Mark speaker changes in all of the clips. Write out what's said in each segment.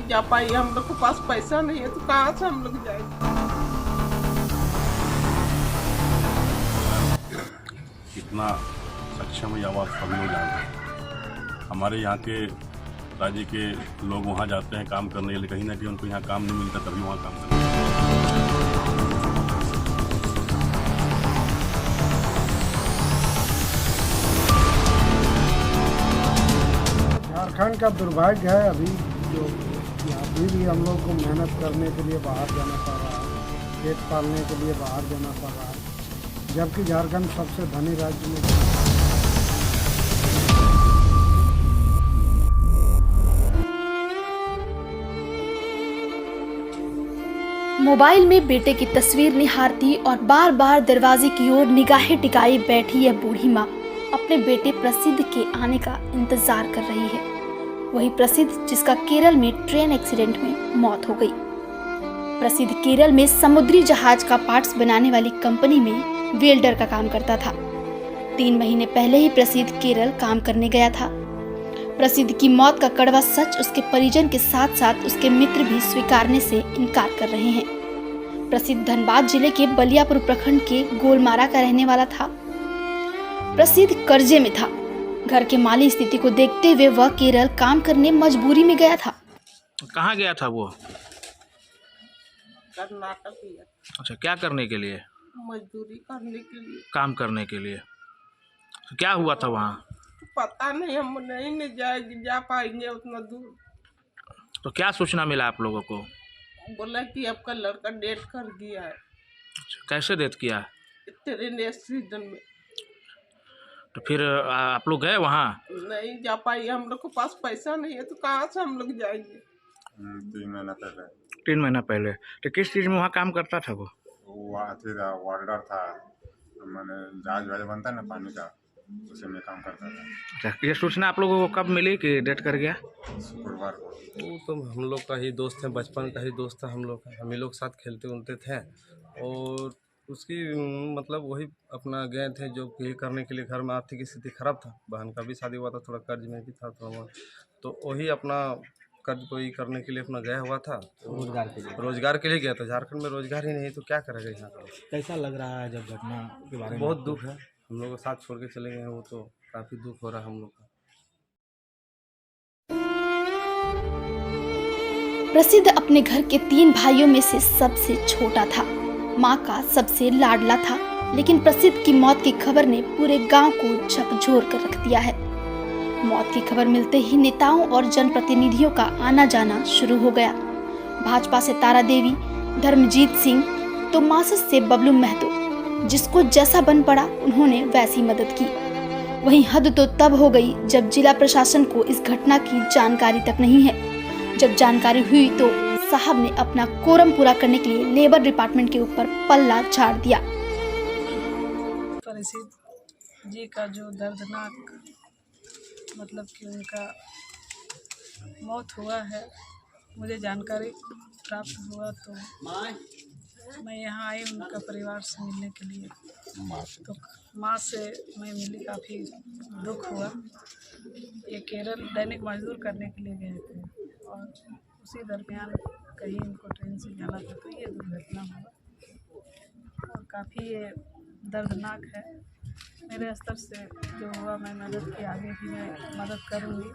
Speaker 1: जा पाई, हम लोग के पास पैसा नहीं है तो कहाँ से हम लोग जाएंगे।
Speaker 2: कितना सक्षम है आवाज़ सभी लोग जानते हैं। हमारे यहाँ के राज्य के लोग वहाँ जाते हैं काम करने के लिए, कहीं ना कहीं उनको यहाँ काम नहीं मिलता तभी वहाँ काम करते हैं।
Speaker 3: झारखंड का दुर्भाग्य है अभी जो कि अभी भी हम लोग को मेहनत करने के लिए बाहर जाना पड़ रहा है, पेट पालने के लिए बाहर जाना पड़ रहा है, जबकि झारखंड सबसे धनी राज्य में।
Speaker 4: मोबाइल में बेटे की तस्वीर निहारती और बार बार दरवाजे की ओर निगाहें टिकाए बैठी यह बूढ़ी माँ अपने बेटे प्रसिद्ध के आने का इंतजार कर रही है। वही प्रसिद्ध जिसका केरल में ट्रेन एक्सीडेंट में मौत हो गई। प्रसिद्ध केरल में समुद्री जहाज का पार्ट्स बनाने वाली कंपनी में वेल्डर का काम करता था। 3 महीने पहले ही प्रसिद्ध केरल काम करने गया था। प्रसिद्ध की मौत का कड़वा सच उसके परिजन के साथ साथ उसके मित्र भी स्वीकारने से इनकार कर रहे हैं। प्रसिद्ध धनबाद जिले के बलियापुर प्रखंड के गोलमारा का रहने वाला था। प्रसिद्ध कर्जे में था। घर के माली स्थिति को देखते हुए वह केरल काम करने मजबूरी में गया था।
Speaker 5: कहाँ गया था वो?
Speaker 1: कर्नाटक गया,
Speaker 5: अच्छा, क्या करने के लिए?
Speaker 1: मजदूरी करने के लिए।
Speaker 5: काम करने के लिए। तो क्या हुआ था वहाँ?
Speaker 1: पता नहीं, हम नहीं जा पाएंगे उतना दूर।
Speaker 5: तो क्या सूचना मिला आप लोगों को?
Speaker 1: बोला कि आपका लड़का डेथ कर दिया है।
Speaker 5: अच्छा, कैसे डेथ किया?
Speaker 1: ट्रेन एक्सीडेंट में।
Speaker 5: तो फिर आप लोग गए वहाँ?
Speaker 1: नहीं जा पाई, हम लोग के पास पैसा नहीं है तो कहाँ से हम लोग जाएंगे।
Speaker 2: 3 महीना पहले।
Speaker 5: 3 महीना पहले। तो किस चीज़ में वहाँ काम करता था वो?
Speaker 2: वाल्डर था, मैंने जहाज वहाज बनता है ना पानी का, उसी में काम करता था।
Speaker 5: अच्छा, ये सूचना आप लोगों को कब मिली कि डेथ कर गया?
Speaker 2: शुक्रवार को।
Speaker 6: वो तो हम लोग का ही दोस्त है, बचपन का ही दोस्त था हम लोग का। हम ही लोग साथ खेलते उलते थे और उसकी मतलब वही अपना गए थे जो ये करने के लिए। घर में आर्थिक स्थिति खराब था, बहन का भी शादी हुआ था, थोड़ा कर्ज में भी था, तो वही अपना कर्ज कोई करने के लिए अपना गया हुआ था। रोजगार के लिए गया था। झारखंड में रोजगार ही नहीं तो क्या करेगा यहाँ का।
Speaker 7: कैसा लग रहा है जब घटना के बारे में?
Speaker 6: बहुत दुख है, हम लोग को साथ छोड़ के चले गए हैं, वो तो काफ़ी दुख हो रहा है हम लोग का।
Speaker 4: प्रसिद्ध अपने घर के 3 भाइयों में से सबसे छोटा था। माँ का सबसे लाडला था, लेकिन प्रसिद्ध की मौत की खबर ने पूरे गांव को झकझोर कर रख दिया है। मौत की खबर मिलते ही नेताओं और जनप्रतिनिधियों का आना जाना शुरू हो गया। भाजपा से तारा देवी, धर्मजीत सिंह तो मासस से बबलू महतो, जिसको जैसा बन पड़ा उन्होंने वैसी मदद की। वहीं हद तो तब हो गई जब जिला प्रशासन को इस घटना की जानकारी तक नहीं है। जब जानकारी हुई तो साहब ने अपना कोरम पूरा करने के लिए लेबर डिपार्टमेंट के ऊपर पल्ला झाड़ दिया।
Speaker 8: प्रसिद्ध जी का जो दर्दनाक मतलब कि उनका मौत हुआ है, मुझे जानकारी प्राप्त हुआ तो मैं यहाँ आई उनका परिवार से मिलने के लिए। तो माँ से मैं मिली, काफ़ी दुख हुआ। ये केरल दैनिक मजदूर करने के लिए गए थे और उसी दरमियान कहीं इनको ट्रेन से जाना था तो ये दुर्घटना हुआ और काफ़ी ये दर्दनाक है। मेरे स्तर से जो हुआ मैं मदद की, आगे भी मैं मदद करूँगी।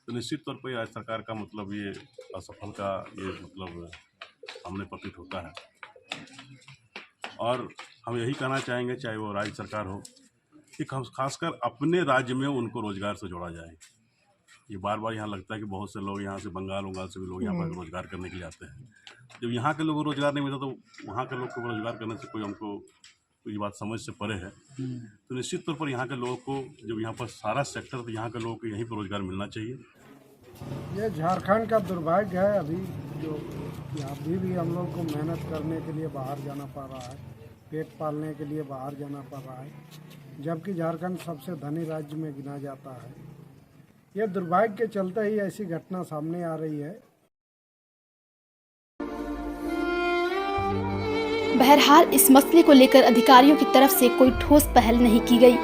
Speaker 2: तो निश्चित तौर पर आज सरकार का मतलब ये असफल का ये मतलब सामने प्रतीत होता है और हम यही कहना चाहेंगे, चाहे वो राज्य सरकार हो, कि खासकर अपने राज्य में उनको रोजगार से जोड़ा जाए। ये बार बार यहाँ लगता है कि बहुत से लोग यहाँ से बंगाल से भी लोग यहाँ पर रोजगार करने के लिए आते हैं। जब यहाँ के लोगों को रोजगार नहीं मिलता तो वहाँ के लोग को रोजगार करने से कोई हमको ये बात समझ से परे है। तो निश्चित तौर पर यहाँ के लोगों को जब यहाँ पर सारा सेक्टर, तो यहाँ के लोगों को यहीं पर रोजगार मिलना चाहिए।
Speaker 3: ये झारखंड का दुर्भाग्य है अभी जो कि अभी भी हम लोग को मेहनत करने के लिए बाहर जाना पड़ रहा है, पेट पालने के लिए बाहर जाना पड़ रहा है, जबकि झारखंड सबसे धनी राज्य में गिना जाता है। ये दुर्भाग्य के चलते ही ऐसी घटना सामने आ रही है।
Speaker 4: बहरहाल इस मसले को लेकर अधिकारियों की तरफ से कोई ठोस पहल नहीं की गई।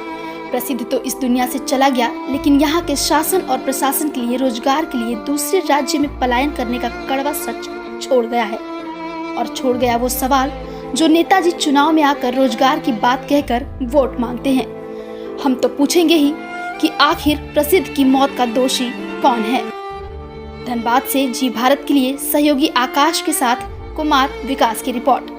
Speaker 4: प्रसिद्ध तो इस दुनिया से चला गया, लेकिन यहाँ के शासन और प्रशासन के लिए रोजगार के लिए दूसरे राज्य में पलायन करने का कड़वा सच छोड़ गया है। और छोड़ गया वो सवाल जो नेताजी चुनाव में आकर रोजगार की बात कहकर वोट मांगते हैं। हम तो पूछेंगे ही कि आखिर प्रसिद्ध की मौत का दोषी कौन है। धनबाद से जी भारत के लिए सहयोगी आकाश के साथ कुमार विकास की रिपोर्ट।